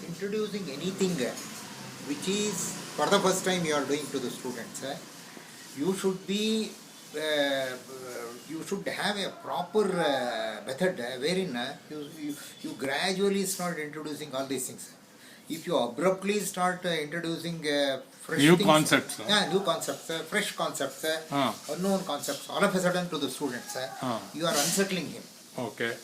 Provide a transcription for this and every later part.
Introducing anything which is for the first time you are doing to the students, you should be you should have a proper method wherein you gradually start introducing all these things. If you abruptly start introducing fresh new things, concepts, new concepts, fresh concepts, unknown concepts, all of a sudden to the students, you are unsettling him. Okay.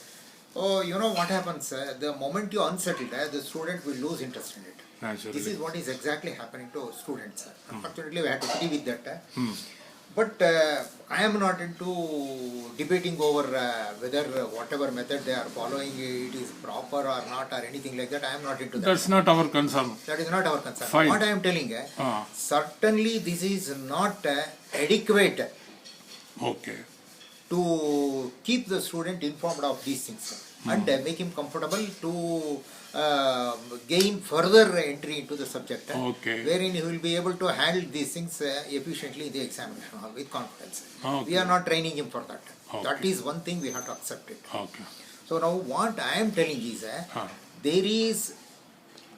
So you know what happens, the moment you unsettle, the student will lose interest in it. Naturally. This is what is exactly happening to students. Unfortunately, we have to deal with that. But I am not into debating over whether whatever method they are following it is proper or not or anything like that. I am not into that. That's not our concern. That is not our concern. Fine. What I am telling, certainly this is not adequate Okay. to keep the student informed of these things and make him comfortable to gain further entry into the subject, wherein he will be able to handle these things efficiently in the examination hall with confidence. We are not training him for that. That is one thing we have to accept it. So now what I am telling is there is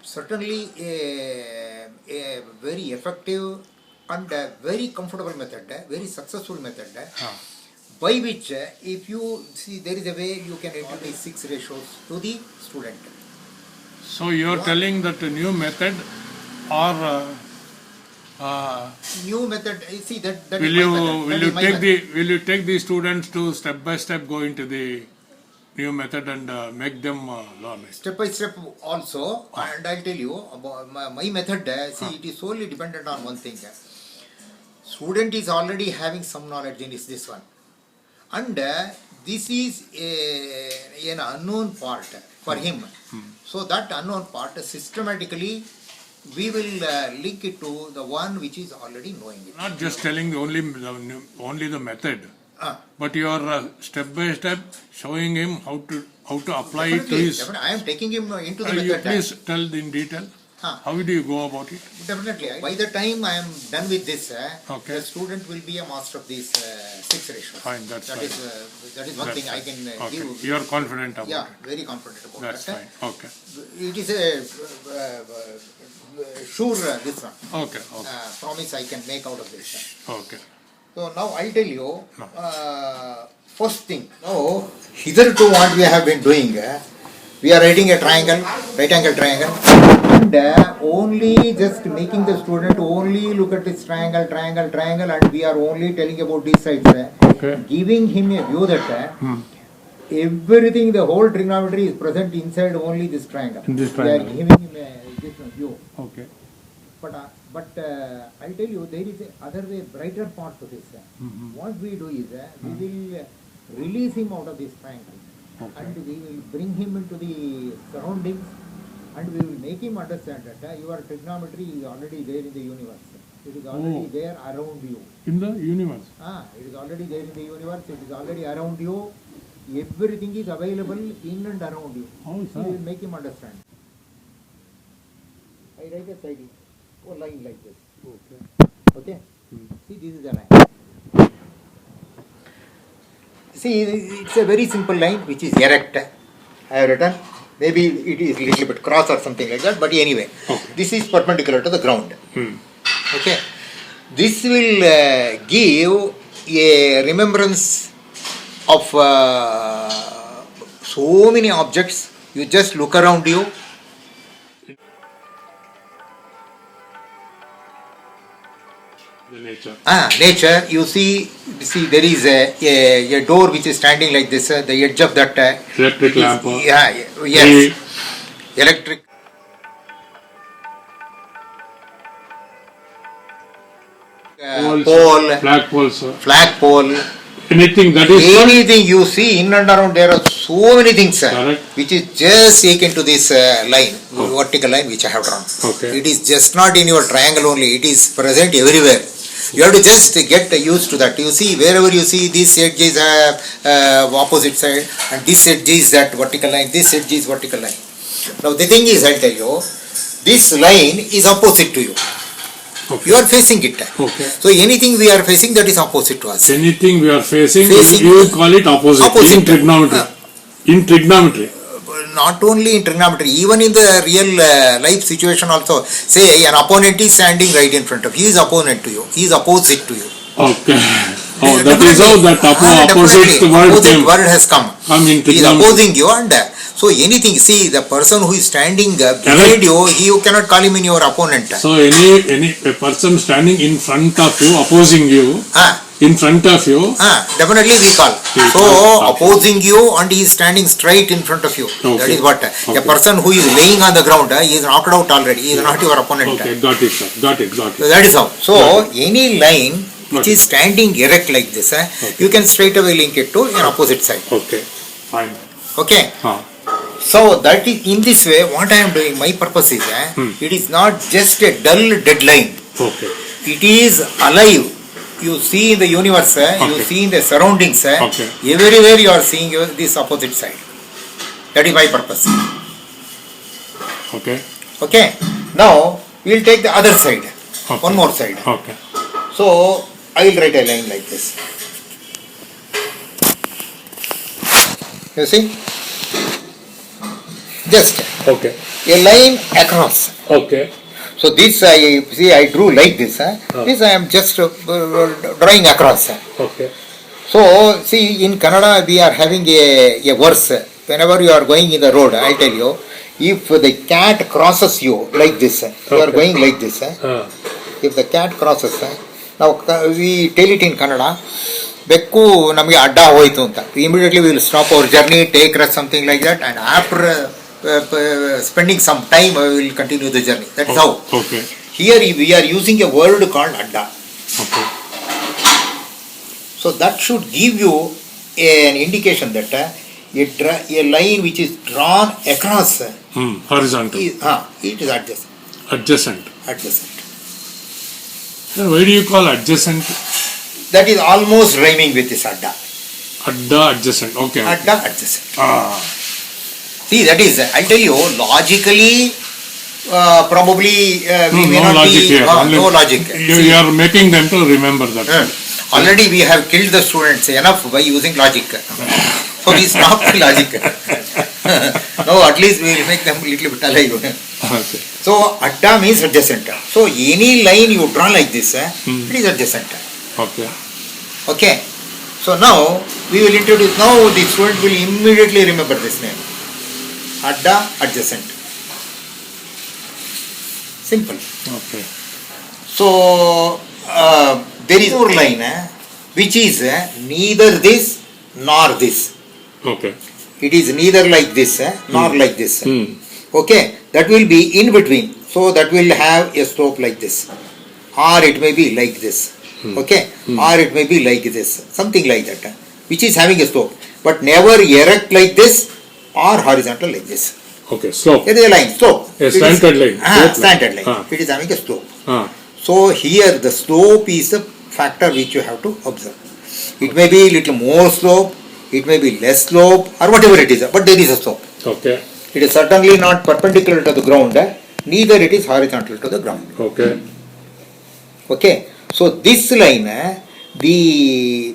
certainly a very effective and very comfortable method, very successful method, by which if you see there is a way you can introduce 6 ratios to the student. So you are telling that a new method or new method, see that will you take the students to step by step go into the new method and make them learn it? Step by step also, and I'll tell you about my method. See, it is solely dependent on one thing. Student is already having some knowledge in this one, and this is an unknown part for him. So that unknown part systematically we will link it to the one which is already knowing it. Not just telling only the method, but you are step by step showing him how to apply it to his. I am taking him into the you method. Please tell in detail. How do you go about it? Definitely. By the time I am done with this, the student will be a master of these 6 ratios. Fine, that's fine. That is one thing I can give. You are confident about it? Yeah, very confident about that's that. Fine. Okay. It is a sure this one. Okay. Promise I can make out of this. Okay. So now I tell you, first thing. Now, hitherto what we have been doing, we are writing a triangle, right angle triangle, and only just making the student only look at this triangle, and we are only telling about these sides. Giving him a view that everything, the whole trigonometry is present inside only this triangle. We are giving him a different view. Okay. But I'll tell you, there is a other way, brighter part to this. What we do is, we will release him out of this triangle. And we will bring him into the surroundings, and we will make him understand that your trigonometry is already there in the universe. It is already there around you. In the universe? It is already there in the universe. It is already around you. Everything is available in and around you. So we will make him understand. I write a side line like this. Okay? See, this is the line. See, it's a very simple line which is erect. I have written. Maybe it is a little bit cross or something like that, but anyway, this is perpendicular to the ground. Okay. This will give a remembrance of so many objects. You just look around you. The nature. Nature, you see there is a door which is standing like this, the edge of that. Electric lamp. Yes. Electric. Pole. Flag pole. Anything you see in and around, there are so many things which is just taken to this line, vertical line which I have drawn. It is just not in your triangle only, it is present everywhere. You have to just get used to that. You see, wherever you see this edge is opposite side, and this edge is that vertical line, this edge is vertical line. Now the thing is, I'll tell you, this line is opposite to you. Okay. You are facing it. Okay. So anything we are facing, that is opposite to us. Anything we are facing Facing- you call it opposite. In trigonometry. In trigonometry. Not only in trigonometry, even in the real life situation also. Say an opponent is standing right in front of you. He is opponent to you. He is opposite to you. Okay. Oh, that is how that opposite word has come. In He is opposing you, and so anything. See, the person who is standing behind you, you cannot call him in your opponent. So any a person standing in front of you, opposing you, in front of you, definitely we call. So okay. opposing you, and he is standing straight in front of you. Okay. That is what Okay. a person who is laying on the ground, he is knocked out already. He is not your opponent. Okay, got it, sir. Got it. So that is how. So any line which is standing erect like this, you can straight away link it to an opposite side. Okay, fine. Okay. So that is in this way. What I am doing, my purpose is, it is not just a dull dead line. Okay. It is alive. You see in the universe, you see in the surroundings, Okay. everywhere you are seeing this opposite side. That is my purpose. Okay. Okay. Now we will take the other side. Okay. One more side. Okay. So I will write a line like this. You see? Just Okay. a line across. Okay. So this I drew like this. This I am just drawing across. Okay. So see, in Kannada we are having a verse. Whenever you are going in the road, I tell you, if the cat crosses you like this, you are going like this. If the cat crosses, now we tell it in Kannada, ಬೆಕ್ಕು ನಮಗೆ ಅಡ್ಡ ಹೋಯಿತು ಅಂತ. Immediately we will stop our journey, take rest, something like that, and after spending some time we will continue the journey. That's how. Okay. Here we are using a word called adda. Okay. So that should give you an indication that a line which is drawn across Horizontal. it is adjacent. Adjacent. Adjacent. Then why do you call adjacent? That is almost rhyming with this adda. Adda adjacent. Okay. Adda adjacent. See, that is, I'll tell you, logically, probably we may no not logic be. here. No logic. You are making them to remember that. Already we have killed the students enough by using logic. So we stop the logic. No, at least we will make them a little bit alive. Okay. So adda means adjacent. So any line you draw like this, it is adjacent. Okay. Okay. So now we will introduce. Now the student will immediately remember this name. Adda adjacent. Simple. Okay. So there is one line which is neither this nor this. Okay. It is neither like this nor like this. Okay, that will be in between. So that will have a slope like this, or it may be like this. Okay, or it may be like this, something like that, which is having a slope, but never erect like this or horizontal like this. Okay, slope. It is a line, slope. A slanted line. Slanted line. It is having a slope. So here the slope is the factor which you have to observe. It may be little more slope, it may be less slope, or whatever it is, but there is a slope. Okay. It is certainly not perpendicular to the ground, neither it is horizontal to the ground. Okay. Okay. So this line, the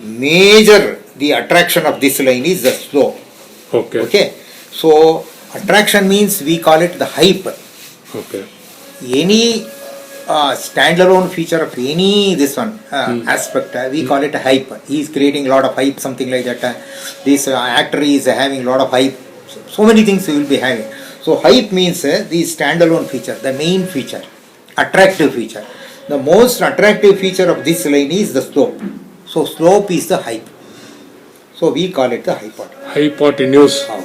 attraction of this line is the slope. Okay. Okay. So attraction means we call it the hype. Okay. Any standalone feature of any this one aspect, we call it a hype. He is creating a lot of hype, something like that. This actor is having a lot of hype. So many things we will be having. So hype means the standalone feature, the main feature, attractive feature. The most attractive feature of this line is the slope. So slope is the hype. So we call it the hypotenuse. Hypotenuse. How?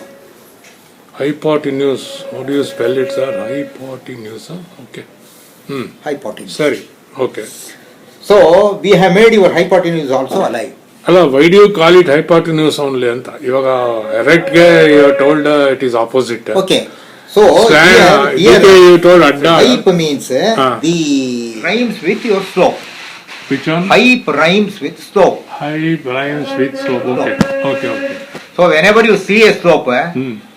Hypotenuse. How do you spell it, sir? Hypotenuse. Okay. Hypotenuse. Sorry. Okay. So we have made your hypotenuse also alive. Hello, why do you call it hypotenuse only? Anta? Ivaga erect ge you told it is opposite. Okay. So here you told adda. Hype means the rhymes with your slope. Which one? Hype rhymes with slope. Hype rhymes with slope. Okay. Okay. Okay. So whenever you see a slope,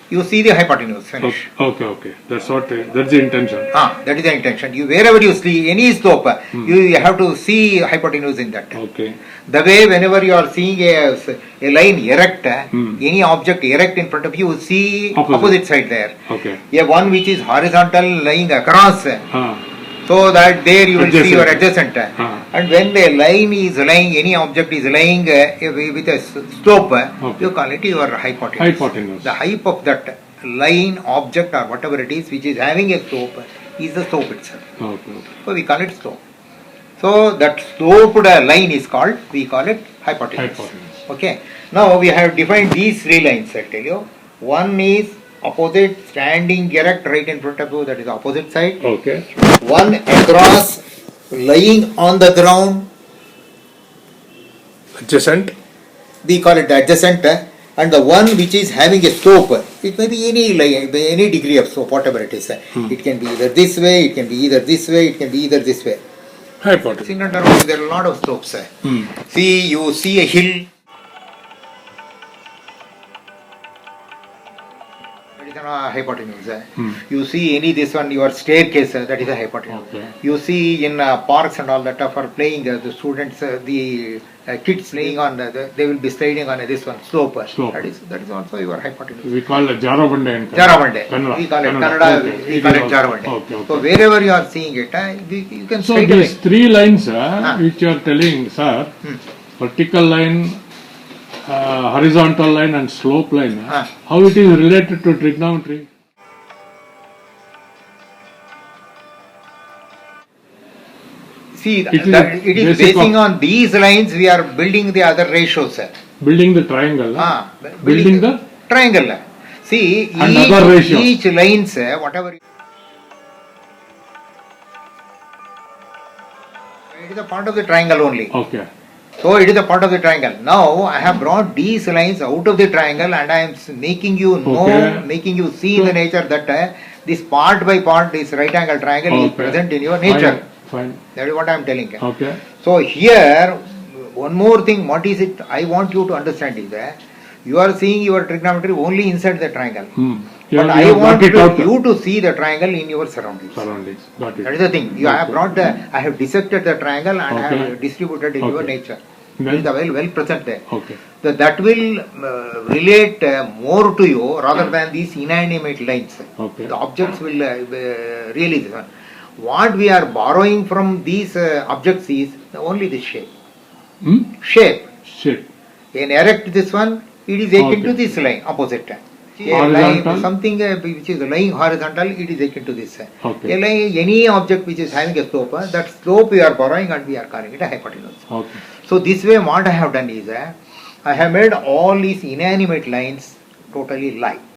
you see the hypotenuse. Finish. Okay. That's the intention. That is the intention. You wherever you see any slope, you have to see hypotenuse in that. Okay. The way whenever you are seeing a line erect, any object erect in front of you, see opposite side there. Okay. A one which is horizontal lying across. So that there you will see your adjacent. And when the line is lying, any object is lying with a slope, you call it your hypotenuse. The height of that line, object or whatever it is which is having a slope is the slope itself. So we call it slope. So that sloped line is called, we call it hypotenuse. Okay. Now we have defined these three lines, I tell you. One is opposite, standing erect right in front of you, that is opposite side. Okay. One across, lying on the ground, Adjacent. we call it adjacent, and the one which is having a slope, it may be any degree of slope, whatever it is. It can be either this way, it can be either this way, it can be either this way. Hypotenuse. In underground there are a lot of slopes. See, you see a hill, hypotenuse. You see any this one, your staircase, that is a hypotenuse. You see in parks and all that for playing, the students, the kids playing on, they will be sliding on this one, slope. That is also your hypotenuse. We call it Jaravande in Jaravande. We call it Kannada, we call it Jaravande. So wherever you are seeing it, you can So straight these away. three lines which you are telling, sir, vertical line, horizontal line and slope line, how it is related to trigonometry? See, it is basing on these lines we are building the other ratios. Building the triangle. Building the triangle. See, each lines, whatever. It is a part of the triangle only. Okay. So it is a part of the triangle. Now I have brought these lines out of the triangle and I am making you know, making you see the nature that this part by part, this right angle triangle is present in your nature. Fine. That is what I am telling. Okay. So here, one more thing, what is it I want you to understand is that you are seeing your trigonometry only inside the triangle. But I want you to see the triangle in your surroundings. Got it. That is the thing. I have brought I have dissected the triangle and I have distributed in your nature. It is well present there. So that will relate more to you rather than these inanimate lines. The objects will really this one. What we are borrowing from these objects is only the shape. Shape. In erect this one, it is akin to this line, opposite. Something which is lying horizontal, it is akin to this. Any object which is having a slope, that slope we are borrowing and we are calling it a hypotenuse. So this way what I have done is, I have made all these inanimate lines totally lie.